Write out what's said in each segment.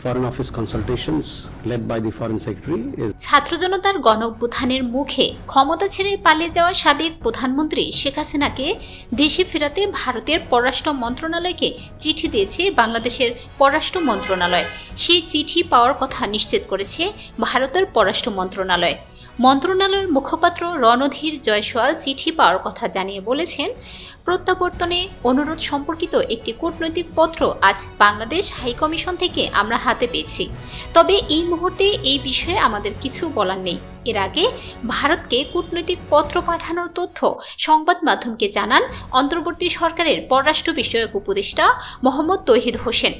Foreign Office consultations led by the Foreign Secretary is ছাত্র জনতার গণ অভ্যুত্থানের মুখে ক্ষমতা ছেড়ে পালিয়ে যাওয়া সাবেক প্রধানমন্ত্রী শেখ হাসিনাকে দেশে ফেরাতে ভারতের পররাষ্ট্র মন্ত্রণালয়কে চিঠি দিয়েছে বাংলাদেশের পররাষ্ট্র মন্ত্রণালয়। সেই চিঠি পাওয়ার কথা নিশ্চিত করেছে ভারতের পররাষ্ট্র মন্ত্রণালয়। মন্ত্রণালয়ের মুখপাত্র রণধীর জয়সওয়াল চিঠি পাওয়ার কথা জানিয়ে বলেছেন, প্রত্যাবর্তনে অনুরোধ সম্পর্কিত একটি কূটনৈতিক পত্র আজ বাংলাদেশ হাইকমিশন থেকে আমরা হাতে পেয়েছি। তবে এই মুহূর্তে এই বিষয়ে আমাদের কিছু বলার নেই। এর আগে ভারতকে কূটনৈতিক পত্র পাঠানোর তথ্য সংবাদ মাধ্যমকে জানান অন্তর্বর্তী সরকারের পররাষ্ট্র বিষয়ক উপদেষ্টা মোহাম্মদ তৌহিদ হোসেন।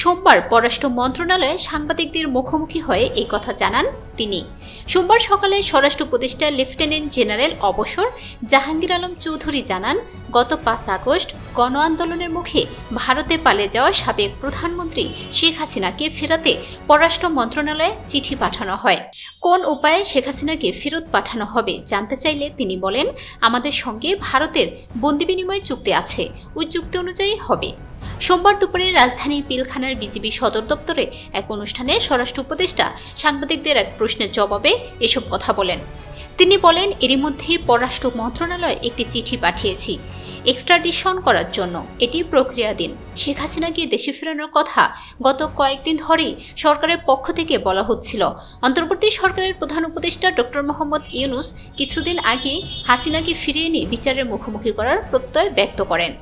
সোমবার পররাষ্ট্র মন্ত্রণালয়ে সাংবাদিকদের মুখোমুখি হয়ে এই কথা জানান তিনি। সোমবার সকালে স্বরাষ্ট্র উপদেষ্টা লেফটেন্যান্ট জেনারেল অবসর জাহাঙ্গীর আলম চৌধুরী জানান, গত 5 আগস্ট গণ আন্দোলনের মুখে ভারতে পালিয়ে যাওয়া সাবেক প্রধানমন্ত্রী শেখ হাসিনাকে ফেরাতে পররাষ্ট্র মন্ত্রণালয়ে চিঠি পাঠানো হয়। কোন উপায়ে শেখ হাসিনাকে ফেরত পাঠানো হবে জানতে চাইলে তিনি বলেন, আমাদের সঙ্গে ভারতের বন্দি বিনিময় চুক্তি আছে, ওই চুক্তি অনুযায়ী হবে। সোমবার দুপুরে রাজধানীর পিলখানার বিজিবি সদর দপ্তরে এক অনুষ্ঠানে স্বরাষ্ট্র উপদেষ্টা সাংবাদিকদের এক প্রশ্নের জবাবে এসব কথা বলেন। তিনি বলেন, এরই মধ্যে পররাষ্ট্র মন্ত্রণালয় একটি চিঠি পাঠিয়েছি এক্সট্রাডিশন করার জন্য। এটি প্রক্রিয়াধীন। শেখ হাসিনাকে দেশে ফেরানোর কথা গত কয়েকদিন ধরেই সরকারের পক্ষ থেকে বলা হচ্ছিল। অন্তর্বর্তী সরকারের প্রধান উপদেষ্টা ডক্টর মোহাম্মদ ইউনূস কিছুদিন আগে হাসিনাকে ফিরিয়ে নিয়ে বিচারের মুখোমুখি করার প্রত্যয় ব্যক্ত করেন।